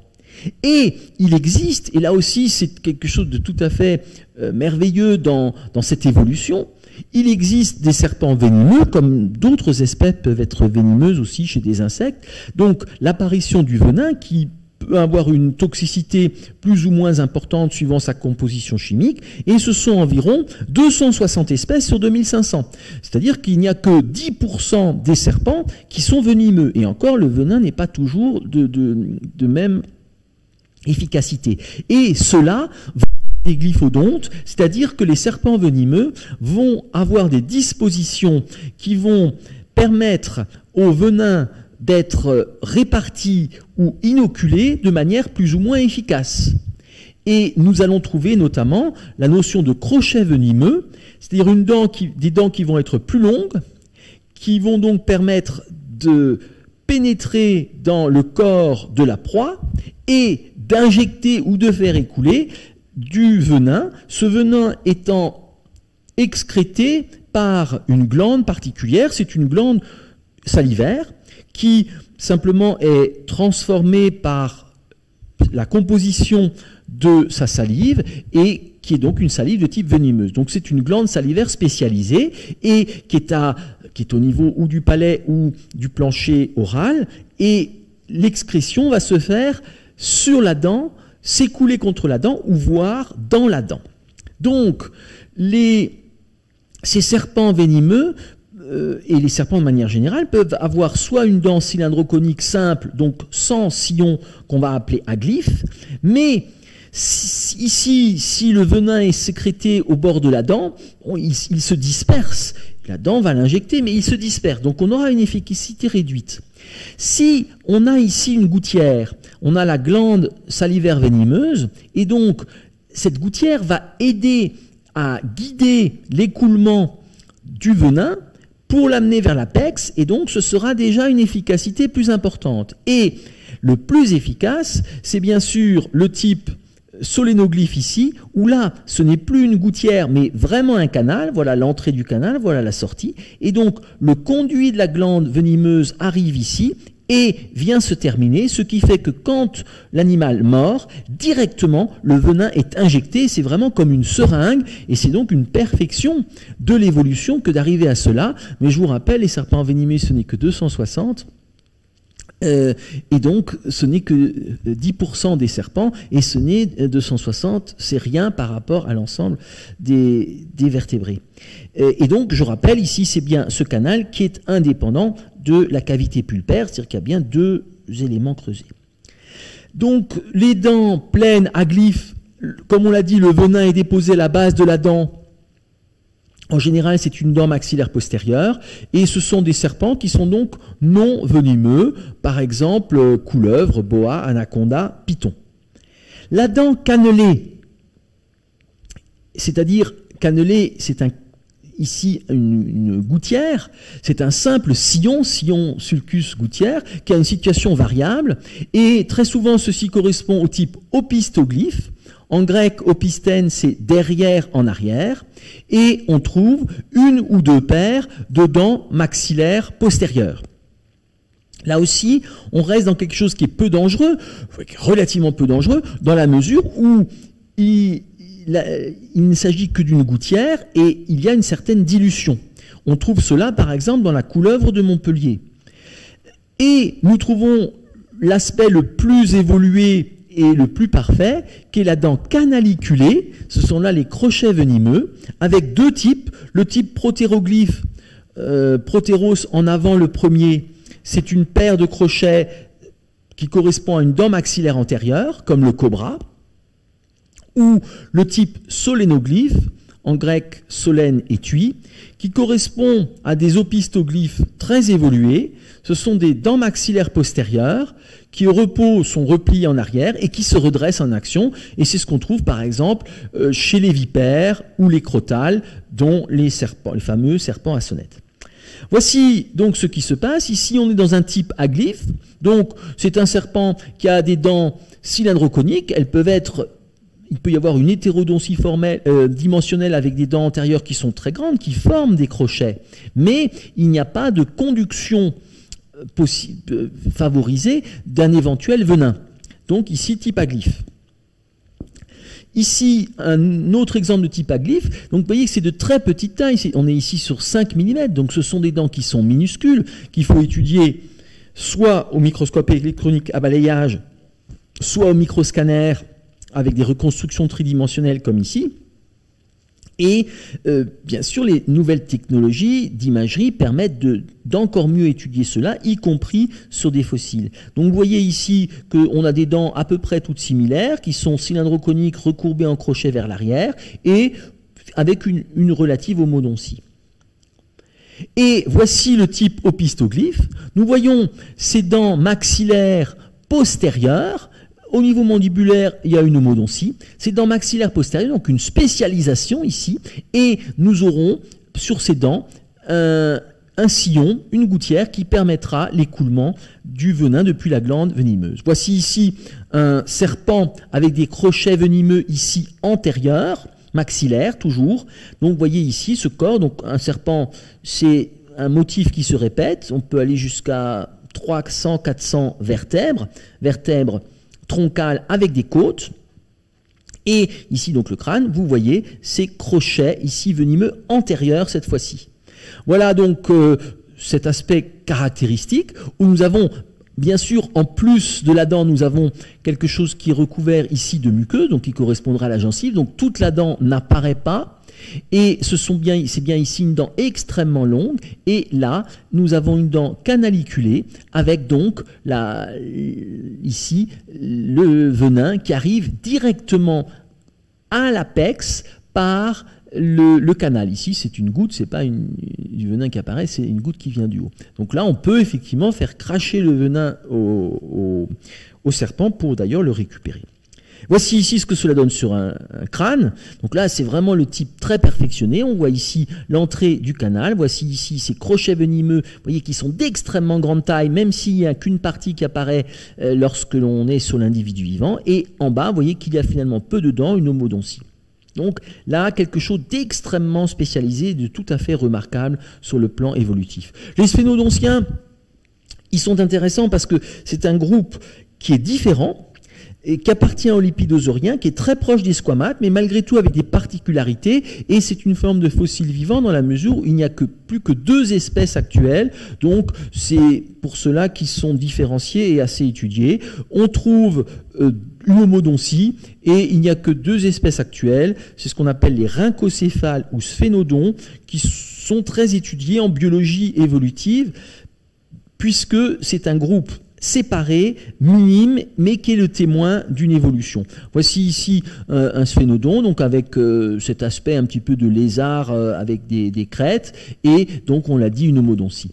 Et il existe, et là aussi c'est quelque chose de tout à fait merveilleux dans cette évolution, il existe des serpents venimeux, comme d'autres espèces peuvent être venimeuses aussi chez des insectes. Donc l'apparition du venin qui peut avoir une toxicité plus ou moins importante suivant sa composition chimique, et ce sont environ 260 espèces sur 2500. C'est-à-dire qu'il n'y a que 10% des serpents qui sont venimeux, et encore le venin n'est pas toujours de même efficacité. Et cela des glyphodontes, c'est-à-dire que les serpents venimeux vont avoir des dispositions qui vont permettre au venin d'être réparti ou inoculé de manière plus ou moins efficace. Et nous allons trouver notamment la notion de crochet venimeux, c'est-à-dire des dents qui vont être plus longues, qui vont donc permettre de pénétrer dans le corps de la proie et d'injecter ou de faire écouler du venin, ce venin étant excrété par une glande particulière, c'est une glande salivaire qui simplement est transformée par la composition de sa salive et qui est donc une salive de type venimeuse. Donc c'est une glande salivaire spécialisée et qui est au niveau ou du palais ou du plancher oral, et l'excrétion va se faire sur la dent, s'écouler contre la dent ou voire dans la dent. Donc ces serpents venimeux et les serpents de manière générale peuvent avoir soit une dent cylindroconique simple, donc sans sillon, qu'on va appeler aglyphe, mais ici, si le venin est sécrété au bord de la dent, il se disperse. La dent va l'injecter, mais il se disperse. Donc on aura une efficacité réduite. Si on a ici une gouttière, on a la glande salivaire venimeuse, et donc cette gouttière va aider à guider l'écoulement du venin pour l'amener vers l'apex, et donc ce sera déjà une efficacité plus importante. Et le plus efficace, c'est bien sûr le type solénoglyphe ici, où là, ce n'est plus une gouttière, mais vraiment un canal. Voilà l'entrée du canal, voilà la sortie. Et donc, le conduit de la glande venimeuse arrive ici et vient se terminer, ce qui fait que quand l'animal mord, directement, le venin est injecté. C'est vraiment comme une seringue, et c'est donc une perfection de l'évolution que d'arriver à cela. Mais je vous rappelle, les serpents venimeux, ce n'est que 260. Et donc, ce n'est que 10% des serpents, et ce n'est 260, c'est rien par rapport à l'ensemble des vertébrés. Et donc, je rappelle, ici, c'est bien ce canal qui est indépendant de la cavité pulpaire, c'est-à-dire qu'il y a bien deux éléments creusés. Donc, les dents pleines à glyphe, comme on l'a dit, le venin est déposé à la base de la dent. En général, c'est une dent maxillaire postérieure, et ce sont des serpents qui sont donc non venimeux, par exemple couleuvre, boa, anaconda, python. La dent cannelée, c'est-à-dire cannelée, c'est ici une gouttière, c'est un simple sillon sulcus gouttière, qui a une situation variable, et très souvent ceci correspond au type opistoglyphe. En grec, opistène, c'est derrière en arrière, et on trouve une ou deux paires de dents maxillaires postérieures. Là aussi, on reste dans quelque chose qui est peu dangereux, relativement peu dangereux, dans la mesure où il ne s'agit que d'une gouttière et il y a une certaine dilution. On trouve cela, par exemple, dans la couleuvre de Montpellier. Et nous trouvons l'aspect le plus évolué et le plus parfait, qui est la dent canaliculée. Ce sont là les crochets venimeux, avec deux types. Le type protéroglyphe, protéros en avant le premier, c'est une paire de crochets qui correspond à une dent maxillaire antérieure, comme le cobra, ou le type solénoglyphe, en grec solène et tui, qui correspond à des opistoglyphes très évolués. Ce sont des dents maxillaires postérieures qui au repos sont repliées en arrière et qui se redressent en action. Et c'est ce qu'on trouve par exemple chez les vipères ou les crotales, dont les serpents, les fameux serpents à sonnette. Voici donc ce qui se passe. Ici, on est dans un type aglyphe. Donc, c'est un serpent qui a des dents cylindro-coniques. Elles peuvent être... Il peut y avoir une hétérodontie dimensionnelle avec des dents antérieures qui sont très grandes, qui forment des crochets. Mais il n'y a pas de conduction favorisée d'un éventuel venin. Donc, ici, type aglyphe. Ici, un autre exemple de type aglyphe. Donc, vous voyez que c'est de très petite taille. On est ici sur 5 mm. Donc, ce sont des dents qui sont minuscules, qu'il faut étudier soit au microscope électronique à balayage, soit au microscanner avec des reconstructions tridimensionnelles comme ici. Et bien sûr, les nouvelles technologies d'imagerie permettent d'encore mieux étudier cela, y compris sur des fossiles. Donc vous voyez ici qu'on a des dents à peu près toutes similaires, qui sont cylindro-coniques, recourbées en crochet vers l'arrière, et avec une relative homodontie. Et voici le type opistoglyphe. Nous voyons ces dents maxillaires postérieures. Au niveau mandibulaire, il y a une homodontie. C'est dans maxillaire postérieur, donc une spécialisation ici. Et nous aurons sur ces dents un sillon, une gouttière qui permettra l'écoulement du venin depuis la glande venimeuse. Voici ici un serpent avec des crochets venimeux ici antérieurs, maxillaires toujours. Donc vous voyez ici ce corps. Donc un serpent, c'est un motif qui se répète. On peut aller jusqu'à 300-400 vertèbres troncales avec des côtes. Et ici donc le crâne, vous voyez ces crochets ici venimeux antérieurs cette fois-ci. Voilà donc cet aspect caractéristique où nous avons bien sûr en plus de la dent nous avons quelque chose qui est recouvert ici de muqueuse, donc qui correspondra à la gencive, donc toute la dent n'apparaît pas. Et c'est bien ici une dent extrêmement longue, et là nous avons une dent canaliculée avec donc ici le venin qui arrive directement à l'apex par le canal. Ici c'est une goutte, c'est pas du venin qui apparaît, c'est une goutte qui vient du haut. Donc là on peut effectivement faire cracher le venin au serpent pour d'ailleurs le récupérer. Voici ici ce que cela donne sur un crâne. Donc là, c'est vraiment le type très perfectionné. On voit ici l'entrée du canal. Voici ici ces crochets venimeux, vous voyez, qui sont d'extrêmement grande taille, même s'il n'y a qu'une partie qui apparaît lorsque l'on est sur l'individu vivant. Et en bas, vous voyez qu'il y a finalement peu de dents, une homodontie. Donc là, quelque chose d'extrêmement spécialisé, de tout à fait remarquable sur le plan évolutif. Les sphénodontiens, ils sont intéressants parce que c'est un groupe qui est différent, et qui appartient aux lipidosauriens, qui est très proche des squamates, mais malgré tout avec des particularités, et c'est une forme de fossile vivant dans la mesure où il n'y a plus que 2 espèces actuelles, donc c'est pour cela qu'ils sont différenciés et assez étudiés. On trouve une homodontie, et il n'y a que 2 espèces actuelles, c'est ce qu'on appelle les rhynchocéphales ou sphénodons, qui sont très étudiés en biologie évolutive, puisque c'est un groupe séparé, minime, mais qui est le témoin d'une évolution. Voici ici un sphénodon, donc avec cet aspect un petit peu de lézard avec des crêtes, et donc on l'a dit, une homodontie.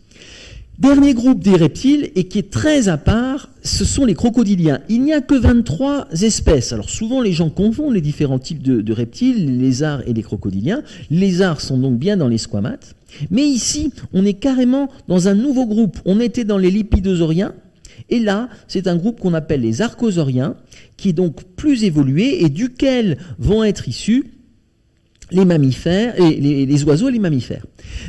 Dernier groupe des reptiles, et qui est très à part, ce sont les crocodiliens. Il n'y a que 23 espèces. Alors souvent les gens confondent les différents types de reptiles, les lézards et les crocodiliens. Les lézards sont donc bien dans les squamates, mais ici on est carrément dans un nouveau groupe. On était dans les lipidosauriens, et là, c'est un groupe qu'on appelle les archosauriens, qui est donc plus évolué et duquel vont être issus les mammifères, les oiseaux et les mammifères.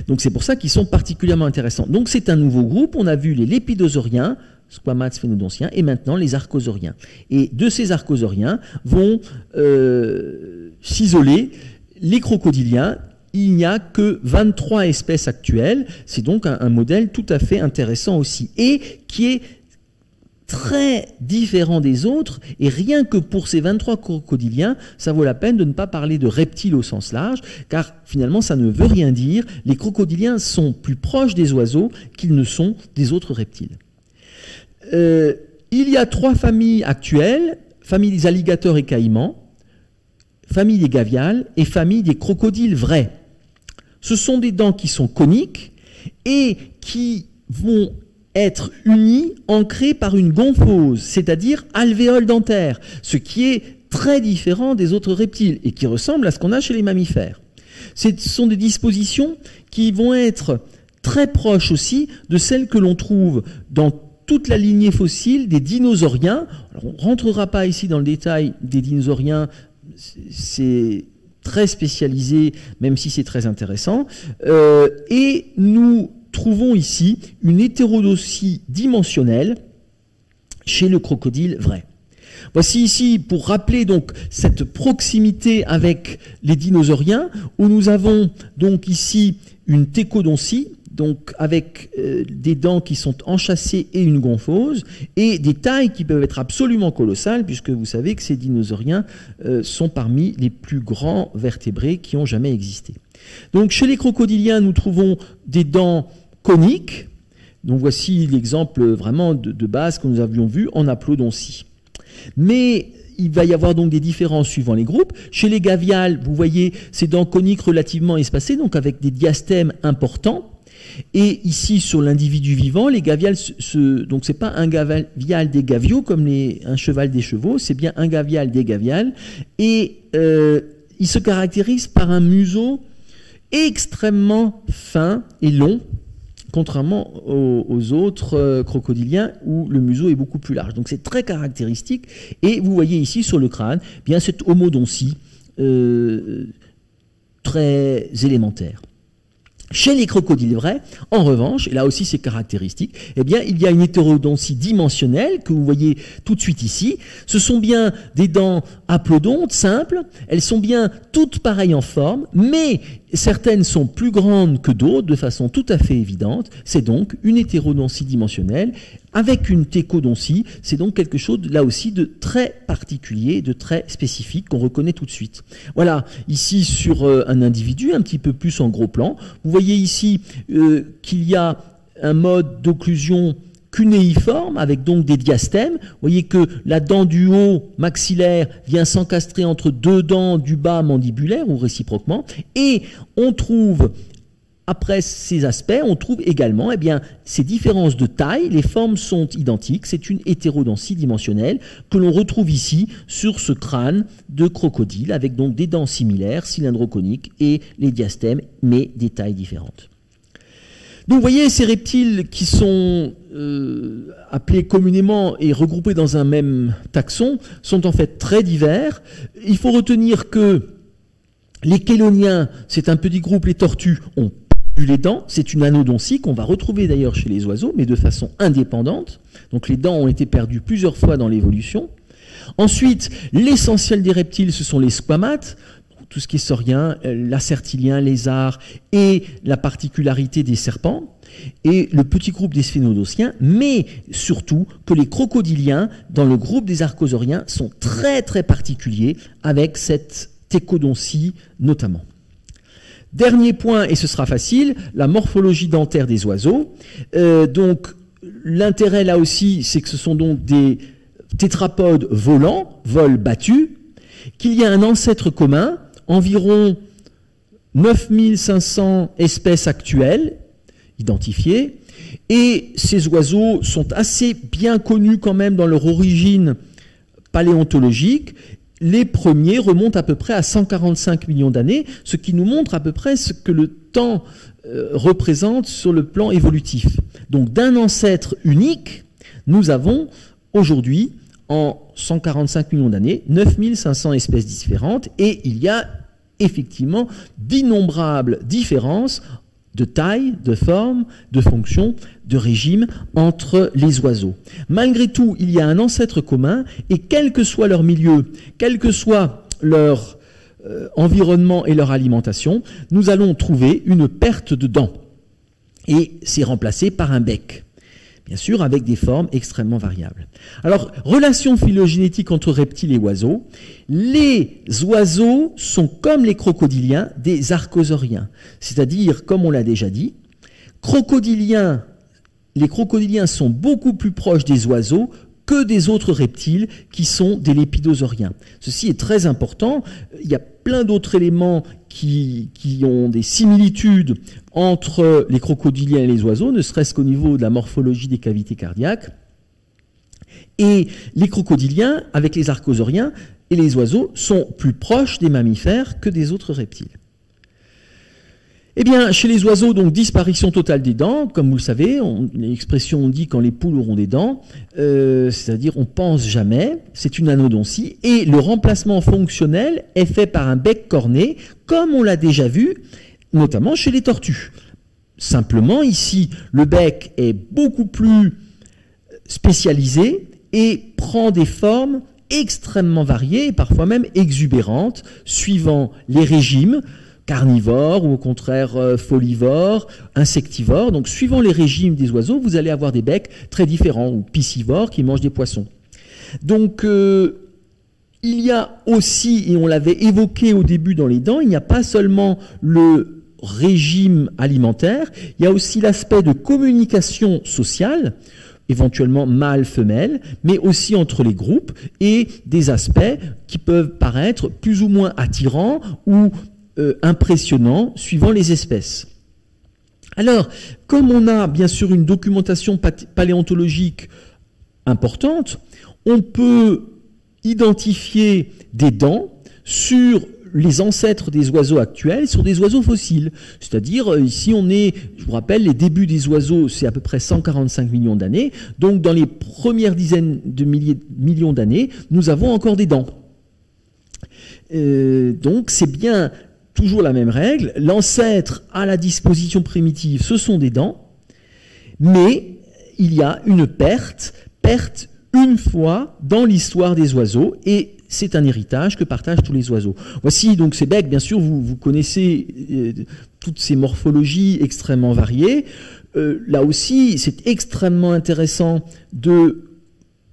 Donc c'est pour ça qu'ils sont particulièrement intéressants. Donc c'est un nouveau groupe, on a vu les lépidosauriens, squamates, sphénodontiens, et maintenant les archosauriens. Et de ces archosauriens vont s'isoler les crocodiliens. Il n'y a que 23 espèces actuelles, c'est donc un modèle tout à fait intéressant aussi, et qui est très différent des autres, et rien que pour ces 23 crocodiliens, ça vaut la peine de ne pas parler de reptiles au sens large, car finalement ça ne veut rien dire. Les crocodiliens sont plus proches des oiseaux qu'ils ne sont des autres reptiles. Il y a 3 familles actuelles, familles des alligators et caïmans, famille des gaviales et famille des crocodiles vrais. Ce sont des dents qui sont coniques et qui vont être unies, ancrées par une gomphose, c'est-à-dire alvéole dentaire, ce qui est très différent des autres reptiles et qui ressemble à ce qu'on a chez les mammifères. Ce sont des dispositions qui vont être très proches aussi de celles que l'on trouve dans toute la lignée fossile des dinosauriens. Alors, on ne rentrera pas ici dans le détail des dinosauriens, c'est très spécialisé, même si c'est très intéressant. Et nous trouvons ici une hétérodontie dimensionnelle chez le crocodile vrai. Voici ici, pour rappeler donc cette proximité avec les dinosauriens, où nous avons donc ici une téchodontie, donc avec des dents qui sont enchâssées et une gomphose, et des tailles qui peuvent être absolument colossales, puisque vous savez que ces dinosauriens sont parmi les plus grands vertébrés qui ont jamais existé. Donc chez les crocodiliens, nous trouvons des dents coniques. Donc voici l'exemple vraiment de base que nous avions vu en aplodontie. Mais il va y avoir donc des différences suivant les groupes. Chez les gaviales, vous voyez ces dents coniques relativement espacées, donc avec des diastèmes importants. Et ici, sur l'individu vivant, les gaviales, donc c'est pas un gavial des gaviaux comme un cheval des chevaux, c'est bien un gavial des gaviales. Et il se caractérise par un museau extrêmement fin et long, contrairement aux autres crocodiliens où le museau est beaucoup plus large. Donc c'est très caractéristique. Et vous voyez ici sur le crâne, bien cette homodontie très élémentaire. Chez les crocodiles vrais, en revanche, et là aussi c'est caractéristique, eh bien il y a une hétérodontie dimensionnelle que vous voyez tout de suite ici. Ce sont bien des dents aplodontes, simples, elles sont bien toutes pareilles en forme, mais certaines sont plus grandes que d'autres de façon tout à fait évidente. C'est donc une hétérodontie dimensionnelle avec une téchodontie. C'est donc quelque chose là aussi de très particulier, de très spécifique qu'on reconnaît tout de suite. Voilà, ici sur un individu, un petit peu plus en gros plan, vous voyez ici qu'il y a un mode d'occlusion cunéiforme avec donc des diastèmes. Vous voyez que la dent du haut maxillaire vient s'encastrer entre deux dents du bas mandibulaire ou réciproquement, et on trouve après ces aspects, on trouve également ces différences de taille. Les formes sont identiques. C'est une hétérodontie dimensionnelle que l'on retrouve ici sur ce crâne de crocodile avec donc des dents similaires, cylindroconiques et les diastèmes, mais des tailles différentes. Donc vous voyez, ces reptiles qui sont appelés communément et regroupés dans un même taxon sont en fait très divers. Il faut retenir que les chéloniens, c'est un petit groupe, les tortues, ont les dents, c'est une anodontie qu'on va retrouver d'ailleurs chez les oiseaux, mais de façon indépendante. Donc les dents ont été perdues plusieurs fois dans l'évolution. Ensuite, l'essentiel des reptiles, ce sont les squamates, tout ce qui est saurien, lacertilien, lézard, et la particularité des serpents, et le petit groupe des sphénodociens, mais surtout que les crocodiliens, dans le groupe des archosauriens, sont très très particuliers, avec cette téchodontie notamment. Dernier point, et ce sera facile, la morphologie dentaire des oiseaux. Donc l'intérêt là aussi, c'est que ce sont donc des tétrapodes volants, vol battu, qu'il y a un ancêtre commun, environ 9500 espèces actuelles identifiées, et ces oiseaux sont assez bien connus quand même dans leur origine paléontologique. Les premiers remontent à peu près à 145 millions d'années, ce qui nous montre à peu près ce que le temps représente sur le plan évolutif. Donc d'un ancêtre unique, nous avons aujourd'hui, en 145 millions d'années, 9500 espèces différentes, et il y a effectivement d'innombrables différences de taille, de forme, de fonction, de régime entre les oiseaux. Malgré tout, il y a un ancêtre commun, et quel que soit leur milieu, quel que soit leur environnement et leur alimentation, nous allons trouver une perte de dents. Et c'est remplacé par un bec. Bien sûr, avec des formes extrêmement variables. Alors, relation phylogénétique entre reptiles et oiseaux. Les oiseaux sont, comme les crocodiliens, des archosauriens. C'est-à-dire, comme on l'a déjà dit, les crocodiliens sont beaucoup plus proches des oiseaux que des autres reptiles qui sont des lépidosauriens. Ceci est très important. Il y a plein d'autres éléments qui ont des similitudes entre les crocodiliens et les oiseaux, ne serait-ce qu'au niveau de la morphologie des cavités cardiaques. Et les crocodiliens, avec les archosauriens et les oiseaux, sont plus proches des mammifères que des autres reptiles. Eh bien, chez les oiseaux, donc, disparition totale des dents, comme vous le savez, l'expression on dit quand les poules auront des dents, c'est-à-dire on pense jamais, c'est une anodontie, et le remplacement fonctionnel est fait par un bec corné, comme on l'a déjà vu, notamment chez les tortues. Simplement, ici, le bec est beaucoup plus spécialisé et prend des formes extrêmement variées, et parfois même exubérantes, suivant les régimes, carnivores ou au contraire folivores, insectivores. Donc suivant les régimes des oiseaux, vous allez avoir des becs très différents, ou piscivores qui mangent des poissons. Donc il y a aussi, et on l'avait évoqué au début dans les dents, il n'y a pas seulement le régime alimentaire, il y a aussi l'aspect de communication sociale, éventuellement mâle-femelle, mais aussi entre les groupes, et des aspects qui peuvent paraître plus ou moins attirants ou impressionnant suivant les espèces. Alors, comme on a bien sûr une documentation paléontologique importante, on peut identifier des dents sur les ancêtres des oiseaux actuels, sur des oiseaux fossiles. C'est-à-dire, ici on est, je vous rappelle, les débuts des oiseaux, c'est à peu près 145 millions d'années, donc dans les premières dizaines de millions d'années, nous avons encore des dents. Donc c'est bien toujours la même règle, l'ancêtre à la disposition primitive, ce sont des dents, mais il y a une perte une fois dans l'histoire des oiseaux, et c'est un héritage que partagent tous les oiseaux. Voici donc ces becs, bien sûr, vous connaissez toutes ces morphologies extrêmement variées. Là aussi, c'est extrêmement intéressant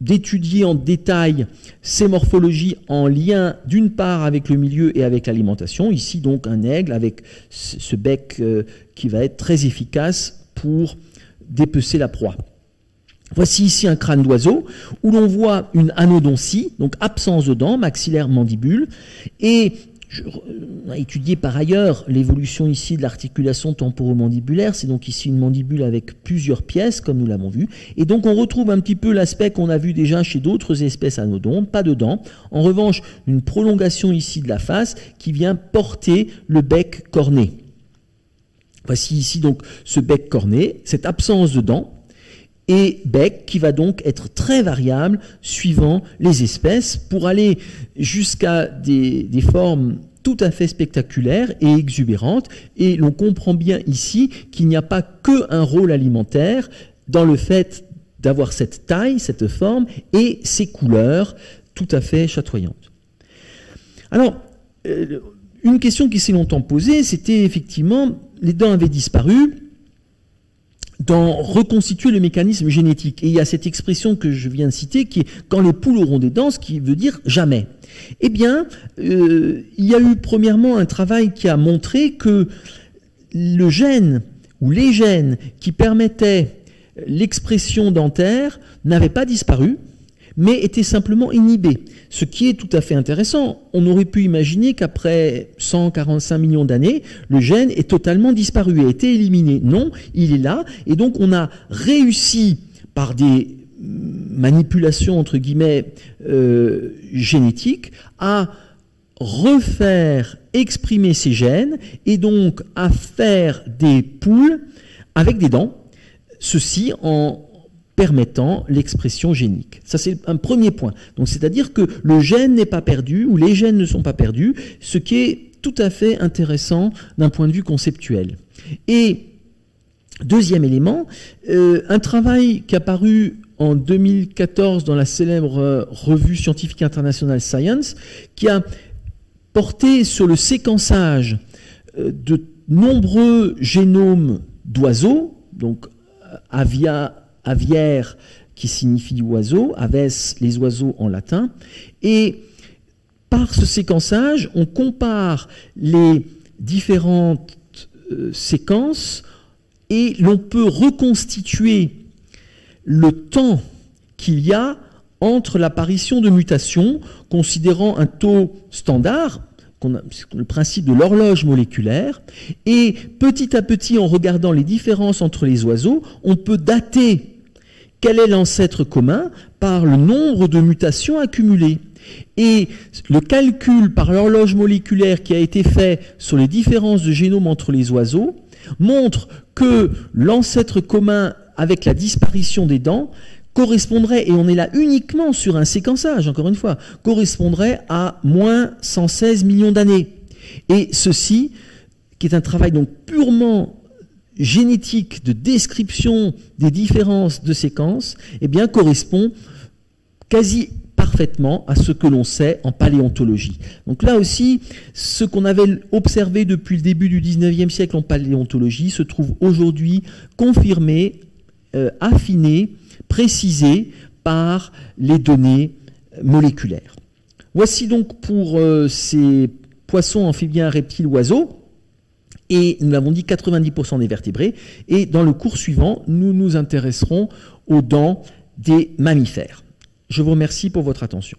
d'étudier en détail ces morphologies en lien d'une part avec le milieu et avec l'alimentation. Ici donc un aigle avec ce bec qui va être très efficace pour dépecer la proie. Voici ici un crâne d'oiseau où l'on voit une anodontie, donc absence de dents, maxillaire, mandibule, et on a étudié par ailleurs l'évolution ici de l'articulation temporomandibulaire. C'est donc ici une mandibule avec plusieurs pièces, comme nous l'avons vu. Et donc on retrouve un petit peu l'aspect qu'on a vu déjà chez d'autres espèces anodontes, pas de dents. En revanche, une prolongation ici de la face qui vient porter le bec corné. Voici ici donc ce bec corné, cette absence de dents, et bec qui va donc être très variable suivant les espèces pour aller jusqu'à des formes tout à fait spectaculaires et exubérantes. Et l'on comprend bien ici qu'il n'y a pas qu'un rôle alimentaire dans le fait d'avoir cette taille, cette forme et ces couleurs tout à fait chatoyantes. Alors, une question qui s'est longtemps posée, c'était effectivement, les dents avaient disparu, d'en reconstituer le mécanisme génétique. Et il y a cette expression que je viens de citer qui est « quand les poules auront des dents », ce qui veut dire « jamais ». Eh bien, il y a eu premièrement un travail qui a montré que le gène ou les gènes qui permettaient l'expression dentaire n'avaient pas disparu, mais étaient simplement inhibés. Ce qui est tout à fait intéressant. On aurait pu imaginer qu'après 145 millions d'années, le gène est totalement disparu, a été éliminé. Non, il est là, et donc on a réussi par des manipulations entre guillemets génétiques à refaire exprimer ces gènes et donc à faire des poules avec des dents, ceci en permettant l'expression génique. Ça, c'est un premier point. Donc, c'est-à-dire que le gène n'est pas perdu, ou les gènes ne sont pas perdus, ce qui est tout à fait intéressant d'un point de vue conceptuel. Et deuxième élément, un travail qui a paru en 2014 dans la célèbre revue scientifique internationale Science, qui a porté sur le séquençage de nombreux génomes d'oiseaux, donc aviaire qui signifie oiseau, aves les oiseaux en latin, et par ce séquençage, on compare les différentes séquences et l'on peut reconstituer le temps qu'il y a entre l'apparition de mutations, considérant un taux standard, le principe de l'horloge moléculaire, et petit à petit, en regardant les différences entre les oiseaux, on peut dater quel est l'ancêtre commun par le nombre de mutations accumulées. Et le calcul par l'horloge moléculaire qui a été fait sur les différences de génome entre les oiseaux montre que l'ancêtre commun avec la disparition des dents correspondrait, et on est là uniquement sur un séquençage, encore une fois, correspondrait à moins 116 millions d'années. Et ceci, qui est un travail donc purement génétique de description des différences de séquences, eh bien correspond quasi parfaitement à ce que l'on sait en paléontologie. Donc là aussi, ce qu'on avait observé depuis le début du 19e siècle en paléontologie se trouve aujourd'hui confirmé, affiné, précisé par les données moléculaires. Voici donc pour ces poissons, amphibiens, reptiles, oiseaux, et nous l'avons dit 90% des vertébrés, et dans le cours suivant, nous nous intéresserons aux dents des mammifères. Je vous remercie pour votre attention.